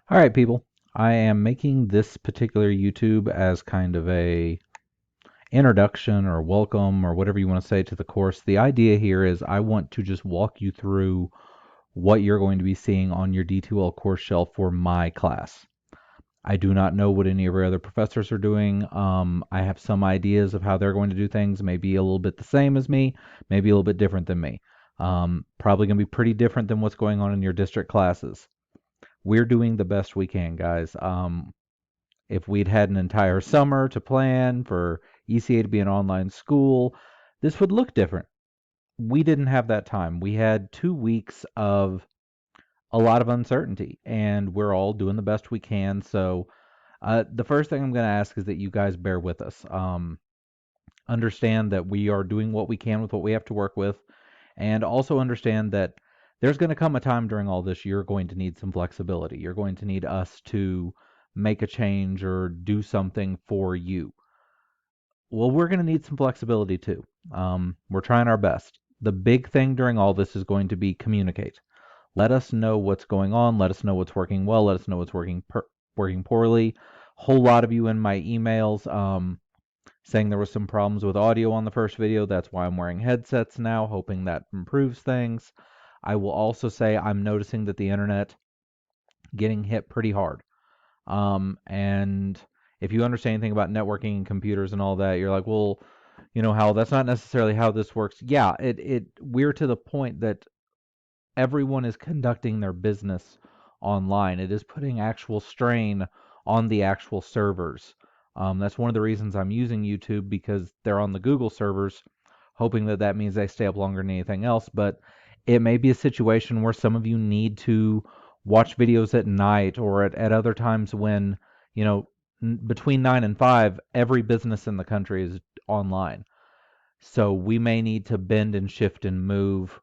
All right, people. I am making this particular YouTube as kind of a introduction or welcome or whatever you want to say to the course. The idea here is I want to just walk you through what you're going to be seeing on your D2L course shelf for my class. I do not know what any of our other professors are doing. I have some ideas of how they're going to do things, maybe a little bit the same as me, maybe a little bit different than me. Probably going to be pretty different than what's going on in your district classes. We're doing the best we can, guys. If we'd had an entire summer to plan for ECA to be an online school, this would look different. We didn't have that time. We had 2 weeks of a lot of uncertainty, and we're all doing the best we can. So, the first thing I'm going to ask is that you guys bear with us. Understand that we are doing what we can with what we have to work with, and also understand that there's going to come a time during all this you're going to need some flexibility. You're going to need us to make a change or do something for you. Well, we're going to need some flexibility too. We're trying our best. The big thing during all this is going to be communicate. Let us know what's going on. Let us know what's working well. Let us know what's working poorly. Whole lot of you in my emails saying there was some problems with audio on the first video. That's why I'm wearing headsets now, hoping that improves things. I will also say I'm noticing that the internet getting hit pretty hard. And if you understand anything about networking and computers and all that, you're like, well, Hal, that's not necessarily how this works. Yeah, we're to the point that everyone is conducting their business online. It is putting actual strain on the actual servers. That's one of the reasons I'm using YouTube because they're on the Google servers, hoping that that means they stay up longer than anything else. But it may be a situation where some of you need to watch videos at night or at other times when, you know, between 9 and 5, every business in the country is online. So we may need to bend and shift and move.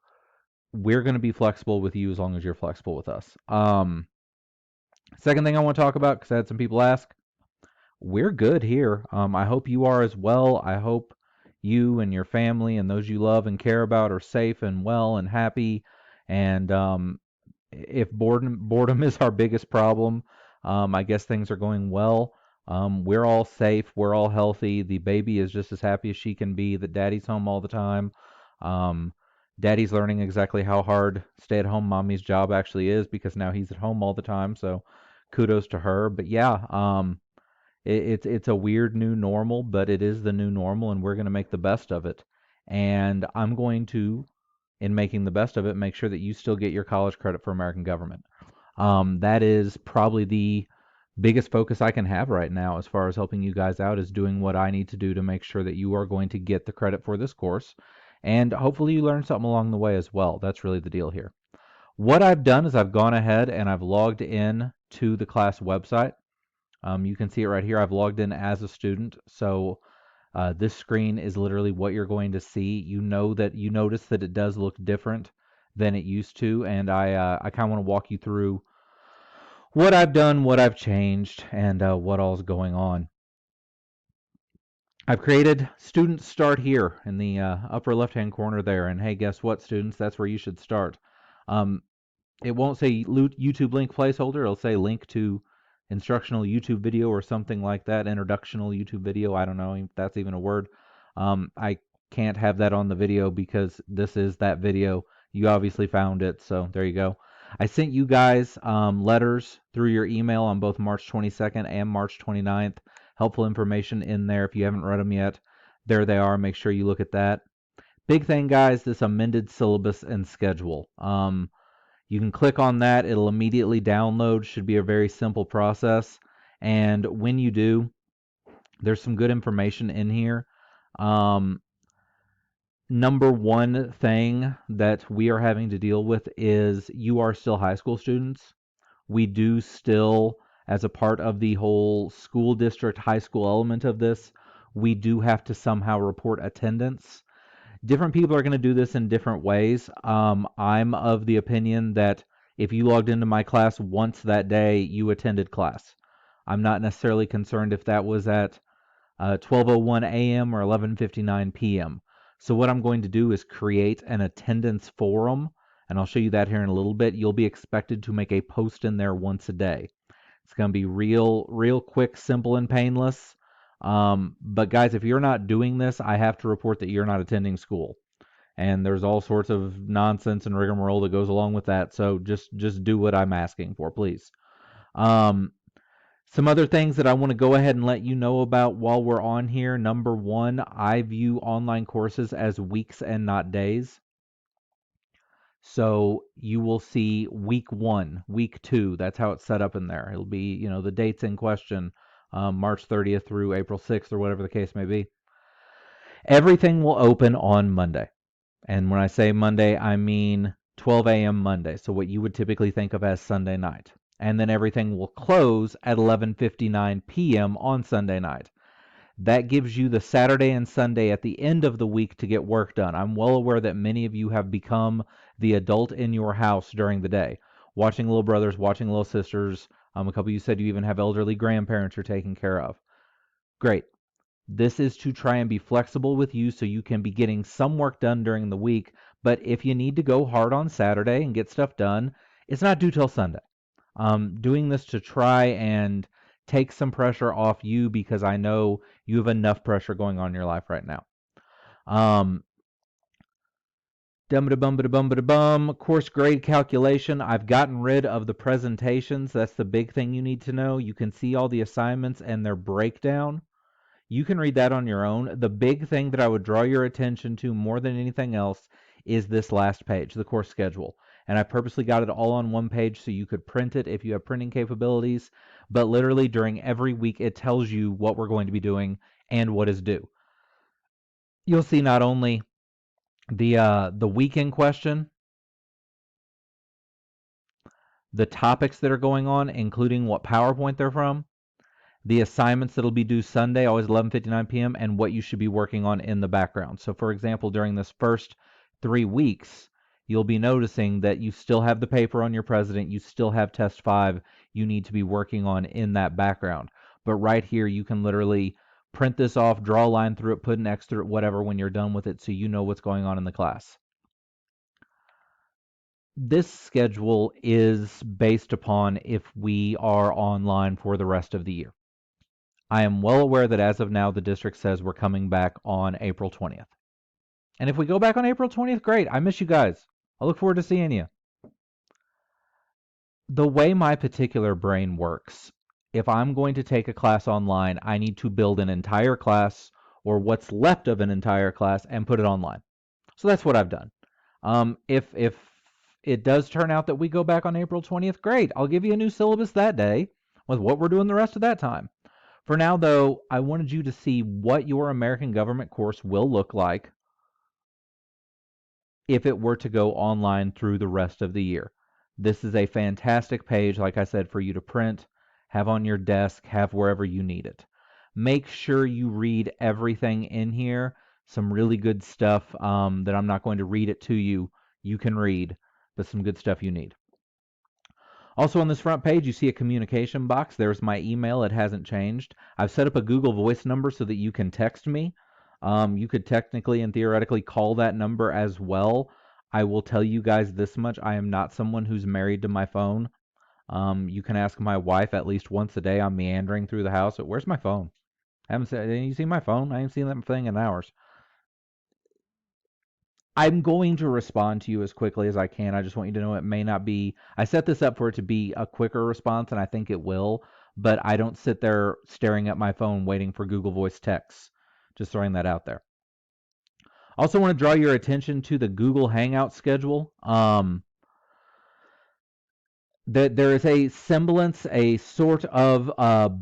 We're going to be flexible with you as long as you're flexible with us. Second thing I want to talk about, because I had some people ask, we're good here. I hope you are as well. I hope you and your family and those you love and care about are safe and well and happy. And if boredom is our biggest problem, I guess things are going well. We're all safe. We're all healthy. The baby is just as happy as she can be that daddy's home all the time. Um, Daddy's learning exactly how hard stay-at-home mommy's job actually is because now he's at home all the time. So kudos to her. But yeah, it's a weird new normal, but it is the new normal, and we're going to make the best of it. And I'm going to, in making the best of it, make sure that you still get your college credit for American government. That is probably the biggest focus I can have right now as far as helping you guys out is doing what I need to do to make sure that you are going to get the credit for this course. And hopefully you learn something along the way as well. That's really the deal here. What I've done is I've gone ahead and I've logged in to the class website. You can see it right here. I've logged in as a student. So this screen is literally what you're going to see. You notice that it does look different than it used to, and I kind of want to walk you through what I've done, what I've changed, and what all's going on. I've created students start here in the upper left-hand corner there, and hey, guess what, students? That's where you should start. Um, it won't say YouTube link placeholder. It'll say link to instructional YouTube video or something like that, introductional YouTube video. I don't know if that's even a word. I can't have that on the video because this is that video. You obviously found it, so there you go. I sent you guys letters through your email on both March 22nd and March 29th. Helpful information in there. If you haven't read them yet, there they are. Make sure you look at that. Big thing, guys, this amended syllabus and schedule. You can click on that. It'll immediately download. Should be a very simple process. And when you do, there's some good information in here. Um, Number one thing that we are having to deal with is you are still high school students. We do still, as a part of the whole school district high school element of this, we do have to somehow report attendance. Different people are going to do this in different ways. I'm of the opinion that if you logged into my class once that day, you attended class. I'm not necessarily concerned if that was at 12:01 a.m. or 11:59 p.m. So what I'm going to do is create an attendance forum, and I'll show you that here in a little bit. You'll be expected to make a post in there once a day. It's going to be real quick, simple, and painless. But guys, if you're not doing this, I have to report that you're not attending school. And there's all sorts of nonsense and rigmarole that goes along with that. So just do what I'm asking for, please. Um, some other things that I want to go ahead and let you know about while we're on here. Number one, I view online courses as weeks and not days. So you will see week 1, week 2. That's how it's set up in there. It'll be, the dates in question, March 30th through April 6th or whatever the case may be. Everything will open on Monday. And when I say Monday, I mean 12 a.m. Monday. So what you would typically think of as Sunday night. And then everything will close at 11:59 p.m. on Sunday night. That gives you the Saturday and Sunday at the end of the week to get work done. I'm well aware that many of you have become the adult in your house during the day, watching little brothers, watching little sisters. A couple of you said you even have elderly grandparents you're taking care of. Great. This is to try and be flexible with you so you can be getting some work done during the week. But if you need to go hard on Saturday and get stuff done, it's not due till Sunday. Doing this to try and take some pressure off you because I know you have enough pressure going on in your life right now. Course grade calculation. I've gotten rid of the presentations. That's the big thing you need to know. You can see all the assignments and their breakdown. You can read that on your own. The big thing that I would draw your attention to more than anything else is this last page, the course schedule. And I purposely got it all on one page so you could print it if you have printing capabilities. But literally during every week, it tells you what we're going to be doing and what is due. You'll see not only the week in question, the topics that are going on, including what PowerPoint they're from, the assignments that'll be due Sunday, always 11:59 p.m., and what you should be working on in the background. So, for example, during this first 3 weeks, you'll be noticing that you still have the paper on your president, you still have test 5 you need to be working on in that background. But right here, you can literally print this off, draw a line through it, put an X through it, whatever, when you're done with it, so you know what's going on in the class. This schedule is based upon if we are online for the rest of the year. I am well aware that as of now, the district says we're coming back on April 20th. And if we go back on April 20th, great. I miss you guys. I look forward to seeing you. The way my particular brain works, if I'm going to take a class online, I need to build an entire class or what's left of an entire class and put it online. So that's what I've done. If it does turn out that we go back on April 20th, great. I'll give you a new syllabus that day with what we're doing the rest of that time. For now, though, I wanted you to see what your American government course will look like if it were to go online through the rest of the year. This is a fantastic page, like I said, for you to print, have on your desk, have wherever you need it. Make sure you read everything in here. Some really good stuff that I'm not going to read it to you. You can read, but some good stuff you need. Also on this front page, you see a communication box. There's my email. It hasn't changed. I've set up a Google Voice number so that you can text me. You could technically and theoretically call that number as well. I will tell you guys this much. I am not someone who's married to my phone. You can ask my wife at least once a day. I'm meandering through the house. Where's my phone? I haven't seen. You see my phone? I haven't seen that thing in hours. I'm going to respond to you as quickly as I can. I just want you to know it may not be. I set this up for it to be a quicker response, and I think it will, but I don't sit there staring at my phone waiting for Google Voice texts. Just throwing that out there. Also want to draw your attention to the Google Hangout schedule. There is a semblance, a sort of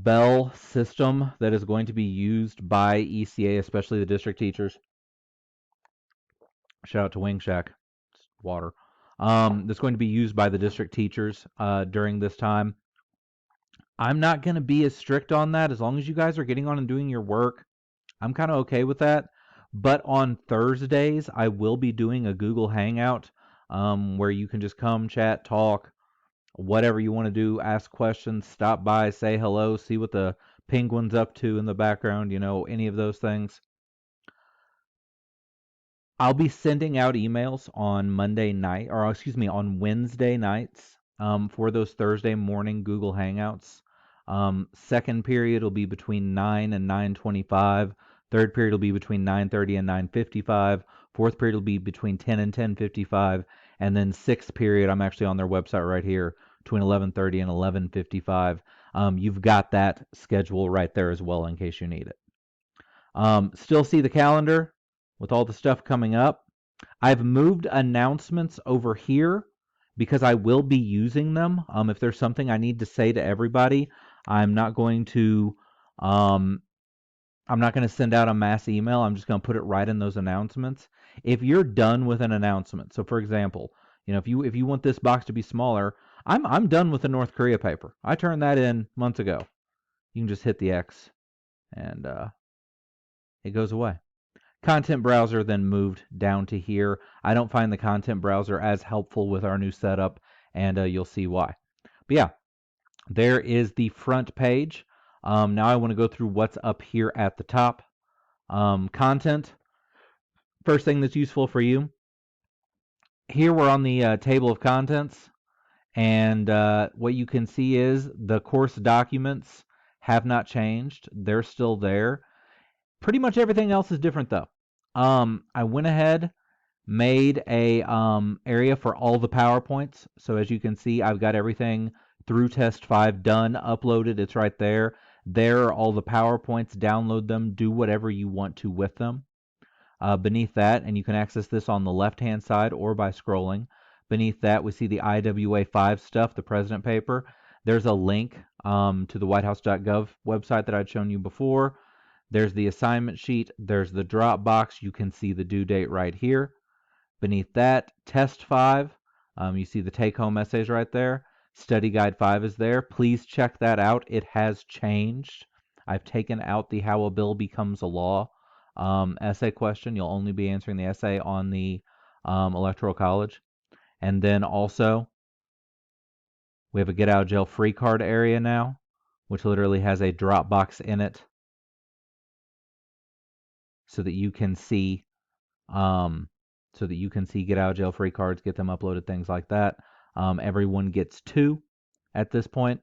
bell system that is going to be used by ECA, especially the district teachers. Shout out to Wing Shack. It's water. That's going to be used by the district teachers during this time. I'm not going to be as strict on that. As long as you guys are getting on and doing your work, I'm kind of okay with that. But on Thursdays, I will be doing a Google Hangout where you can just come, chat, talk, whatever you want to do, ask questions, stop by, say hello, see what the penguin's up to in the background, any of those things. I'll be sending out emails on Monday night, or excuse me, on Wednesday nights for those Thursday morning Google Hangouts. Second period will be between 9 and 9:25. Third period will be between 9:30 and 9:55. Fourth period will be between 10 and 10:55. And then sixth period, I'm actually on their website right here, between 11:30 and 11:55. You've got that schedule right there as well in case you need it. Still see the calendar with all the stuff coming up. I've moved announcements over here because I will be using them. If there's something I need to say to everybody, I'm not going to send out a mass email. I'm just going to put it right in those announcements. If you're done with an announcement, so for example, if you want this box to be smaller, I'm done with the North Korea paper. I turned that in months ago. You can just hit the X and it goes away. Content browser then moved down to here. I don't find the content browser as helpful with our new setup, and you'll see why. But yeah, there is the front page. Now I want to go through what's up here at the top. Content. First thing that's useful for you. Here we're on the table of contents, and what you can see is the course documents have not changed. They're still there. Pretty much everything else is different though. I went ahead, made a area for all the PowerPoints. So as you can see, I've got everything through test 5 done, uploaded. It's right there. There are all the PowerPoints. Download them. Do whatever you want to with them. Beneath that, and you can access this on the left-hand side or by scrolling. Beneath that, we see the IWA 5 stuff, the president paper. There's a link to the whitehouse.gov website that I'd shown you before. There's the assignment sheet. There's the Dropbox. You can see the due date right here. Beneath that, Test 5. You see the take-home essays right there. Study Guide 5 is there. Please check that out. It has changed. I've taken out the How a Bill Becomes a Law essay question. You'll only be answering the essay on the Electoral College. And then also, we have a Get Out of Jail Free card area now, which literally has a Dropbox in it so that you can see get out of jail free cards, get them uploaded, things like that. Everyone gets 2 at this point.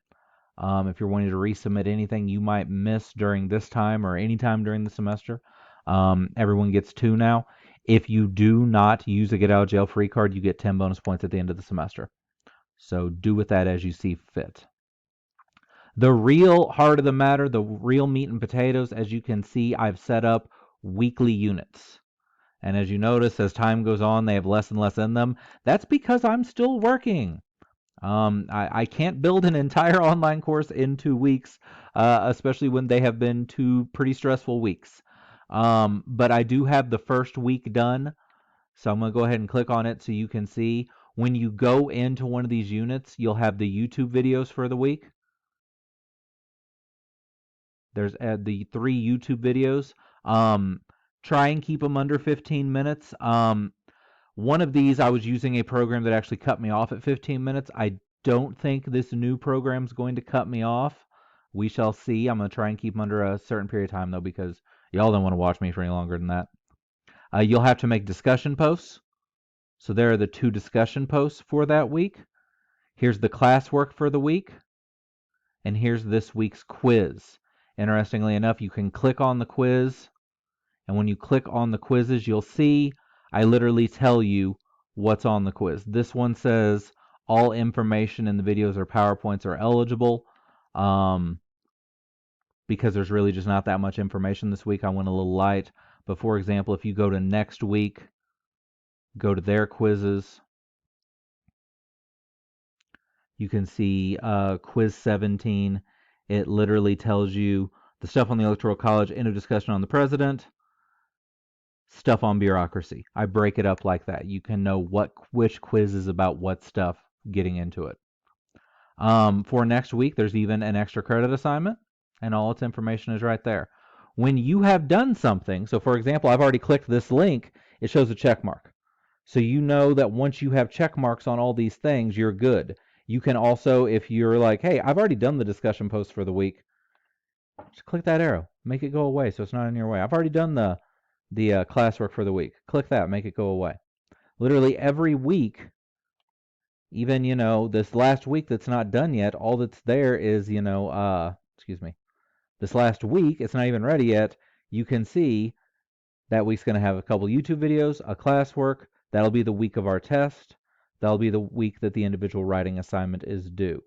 If you're wanting to resubmit anything you might miss during this time or any time during the semester, everyone gets 2 now. If you do not use a get out of jail free card, you get 10 bonus points at the end of the semester. So do with that as you see fit. The real heart of the matter, the real meat and potatoes, as you can see, I've set up weekly units. And as you notice, as time goes on, they have less and less in them. That's because I'm still working. I can't build an entire online course in 2 weeks, especially when they have been 2 pretty stressful weeks. But I do have the first week done. So I'm going to go ahead and click on it so you can see. When you go into one of these units, you'll have the YouTube videos for the week. There's the 3 YouTube videos. Try and keep them under 15 minutes. One of these, I was using a program that actually cut me off at 15 minutes. I don't think this new program is going to cut me off. We shall see. I'm going to try and keep them under a certain period of time, though, because y'all don't want to watch me for any longer than that. You'll have to make discussion posts. So there are the 2 discussion posts for that week. Here's the classwork for the week. And here's this week's quiz. Interestingly enough, you can click on the quiz. And when you click on the quizzes, you'll see I literally tell you what's on the quiz. This one says all information in the videos or PowerPoints are eligible. Because there's really just not that much information this week, I went a little light. But for example, if you go to next week, go to their quizzes, you can see quiz 17. It literally tells you the stuff on the Electoral College, end of discussion on the president, stuff on bureaucracy. I break it up like that. You can know which quiz is about what stuff getting into it. For next week, there's even an extra credit assignment, and all its information is right there. When you have done something, so for example, I've already clicked this link, it shows a check mark. So you know that once you have check marks on all these things, you're good. You can also, if you're like, hey, I've already done the discussion post for the week, just click that arrow. Make it go away so it's not in your way. I've already done the classwork for the week. Click that, make it go away. Literally every week, Even, this last week that's not done yet, all that's there is, excuse me, this last week, it's not even ready yet. You can see that week's going to have a couple YouTube videos, a classwork. That'll be the week of our test. That'll be the week that the individual writing assignment is due.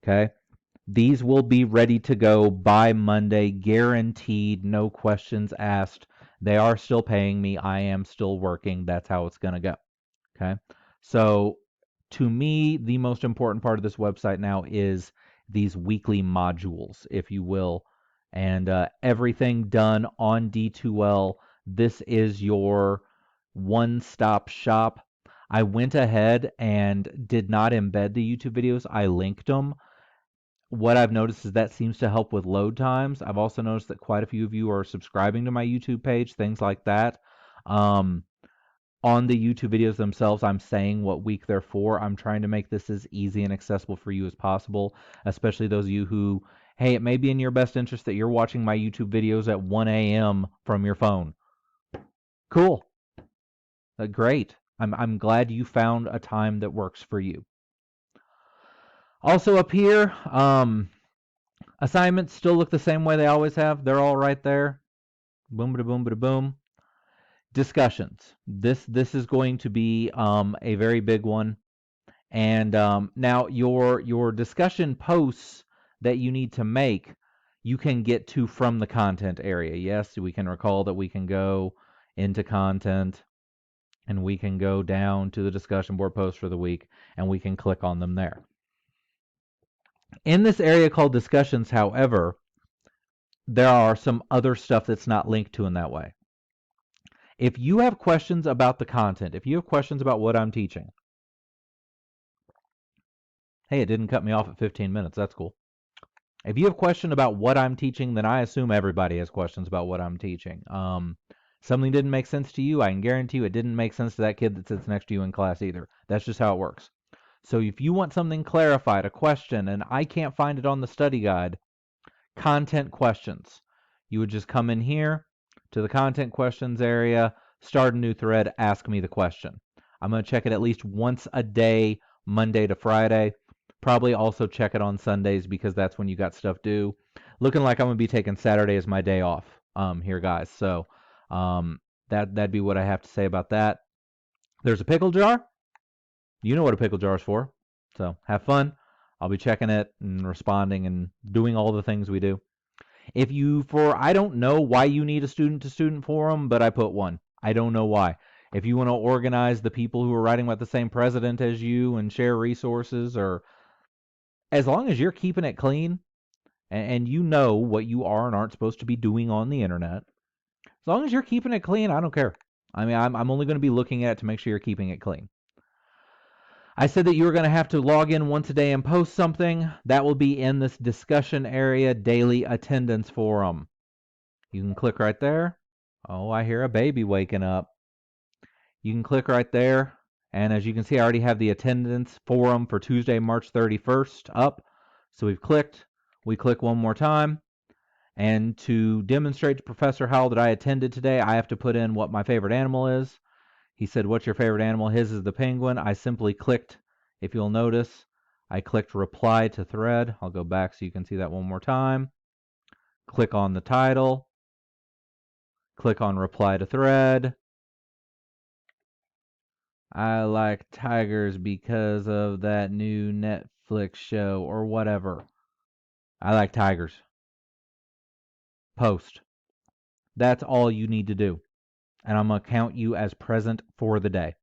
Okay? These will be ready to go by Monday, guaranteed, no questions asked. They are still paying me. I am still working. That's how it's going to go. Okay? So, to me, the most important part of this website now is these weekly modules, if you will, and everything done on D2L. This is your one-stop shop. I went ahead and did not embed the YouTube videos. I linked them. What I've noticed is that seems to help with load times. I've also noticed that quite a few of you are subscribing to my YouTube page, things like that. Um, on the YouTube videos themselves, I'm saying what week they're for. I'm trying to make this as easy and accessible for you as possible, especially those of you who, hey, it may be in your best interest that you're watching my YouTube videos at 1 a.m. from your phone. Cool. Great. I'm glad you found a time that works for you. Also up here, assignments still look the same way they always have. They're all right there. Boom, ba boom, ba boom. Discussions. This is going to be a very big one. And now your discussion posts that you need to make, you can get to from the content area. Yes, we can recall that we can go into content and we can go down to the discussion board posts for the week and we can click on them there. In this area called discussions, however, there are some other stuff that's not linked to in that way. If you have questions about the content, if you have questions about what I'm teaching, hey, it didn't cut me off at 15 minutes. That's cool. If you have questions about what I'm teaching, then I assume everybody has questions about what I'm teaching. Something didn't make sense to you, I can guarantee you it didn't make sense to that kid that sits next to you in class either. That's just how it works. So if you want something clarified, a question, and I can't find it on the study guide, content questions. You would just come in here to the content questions area, start a new thread, ask me the question. I'm going to check it at least once a day, Monday to Friday. Probably also check it on Sundays because that's when you got stuff due. Looking like I'm going to be taking Saturday as my day off here, guys. So that'd be what I have to say about that. There's a pickle jar. You know what a pickle jar is for. So have fun. I'll be checking it and responding and doing all the things we do. I don't know why you need a student-to-student forum, but I put one. I don't know why. If you want to organize the people who are writing about the same president as you and share resources, or as long as you're keeping it clean and you know what you are and aren't supposed to be doing on the internet, as long as you're keeping it clean, I don't care. I mean, I'm only going to be looking at it to make sure you're keeping it clean. I said that you were going to have to log in once a day and post something. That will be in this discussion area, daily attendance forum. You can click right there. Oh, I hear a baby waking up. You can click right there. And as you can see, I already have the attendance forum for Tuesday, March 31st up. So we've clicked. We click one more time. And to demonstrate to Professor Howell that I attended today, I have to put in what my favorite animal is. He said, what's your favorite animal? His is the penguin. I simply clicked, if you'll notice, I clicked reply to thread. I'll go back so you can see that one more time. Click on the title. Click on reply to thread. I like tigers because of that new Netflix show or whatever. I like tigers. Post. That's all you need to do. And I'm going to count you as present for the day.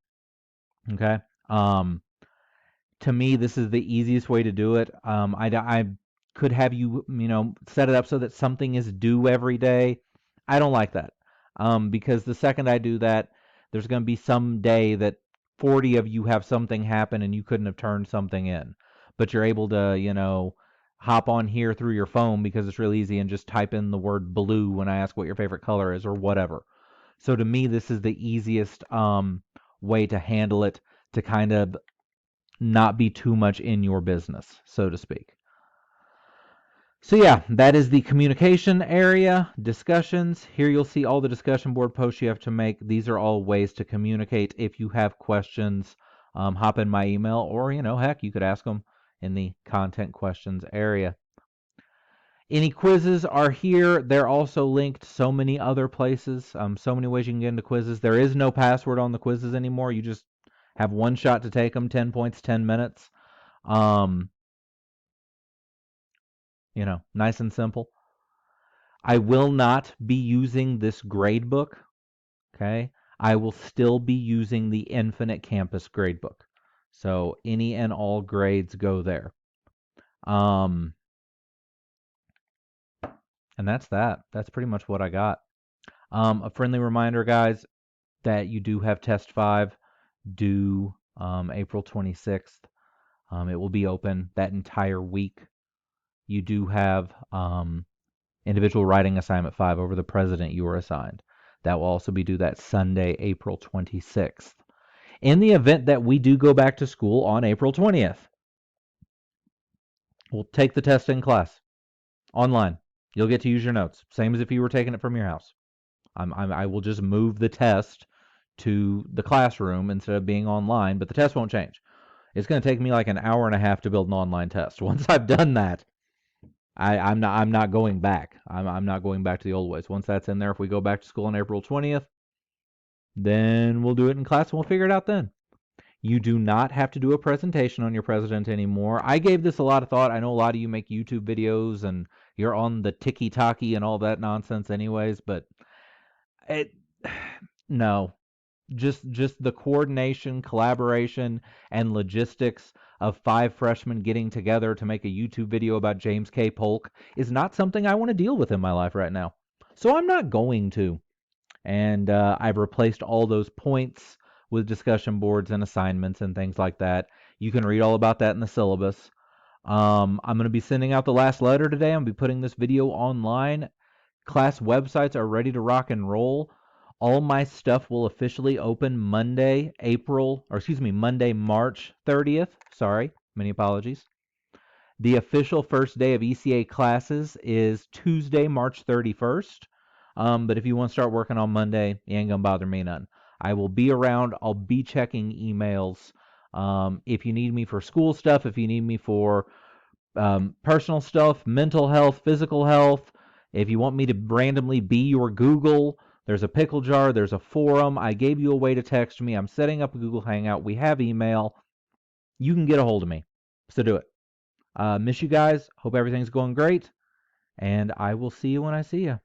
Okay? To me, this is the easiest way to do it. I could have you, set it up so that something is due every day. I don't like that. Because the second I do that, there's going to be some day that 40 of you have something happen and you couldn't have turned something in. But you're able to, hop on here through your phone because it's really easy and just type in the word blue when I ask what your favorite color is or whatever. So to me, this is the easiest way to handle it, to kind of not be too much in your business, so to speak. So yeah, that is the communication area, discussions. Here you'll see all the discussion board posts you have to make. These are all ways to communicate if you have questions. hop in my email, or, heck, you could ask them in the content questions area. Any quizzes are here. They're also linked so many other places, so many ways you can get into quizzes. There is no password on the quizzes anymore. You just have one shot to take them, 10 points, 10 minutes. Nice and simple. I will not be using this gradebook, okay? I will still be using the Infinite Campus gradebook. So any and all grades go there. And that's that. That's pretty much what I got. A friendly reminder, guys, that you do have Test 5 due April 26th. It will be open that entire week. You do have individual writing assignment 5 over the president you were assigned. That will also be due that Sunday, April 26th. In the event that we do go back to school on April 20th, we'll take the test in class, online. You'll get to use your notes, same as if you were taking it from your house. I will just move the test to the classroom instead of being online, but the test won't change. It's going to take me like an hour and a half to build an online test. Once I've done that, I'm not going back. I'm not going back to the old ways. Once that's in there, if we go back to school on April 20th, then we'll do it in class and we'll figure it out then. You do not have to do a presentation on your president anymore. I gave this a lot of thought. I know a lot of you make YouTube videos and you're on the tiki-taki and all that nonsense anyways, but no. Just the coordination, collaboration, and logistics of 5 freshmen getting together to make a YouTube video about James K. Polk is not something I want to deal with in my life right now. So I'm not going to. And I've replaced all those points with discussion boards and assignments and things like that. You can read all about that in the syllabus. I'm going to be sending out the last letter today. I'm going to be putting this video online. Class websites are ready to rock and roll. All my stuff will officially open Monday, March 30th. Sorry, many apologies. The official first day of ECA classes is Tuesday, March 31st. But if you want to start working on Monday, you ain't going to bother me none. I will be around. I'll be checking emails. If you need me for school stuff, if you need me for personal stuff, mental health, physical health, if you want me to randomly be your Google, there's a pickle jar, there's a forum. I gave you a way to text me. I'm setting up a Google Hangout. We have email. You can get a hold of me. So do it. Miss you guys. Hope everything's going great. And I will see you when I see you.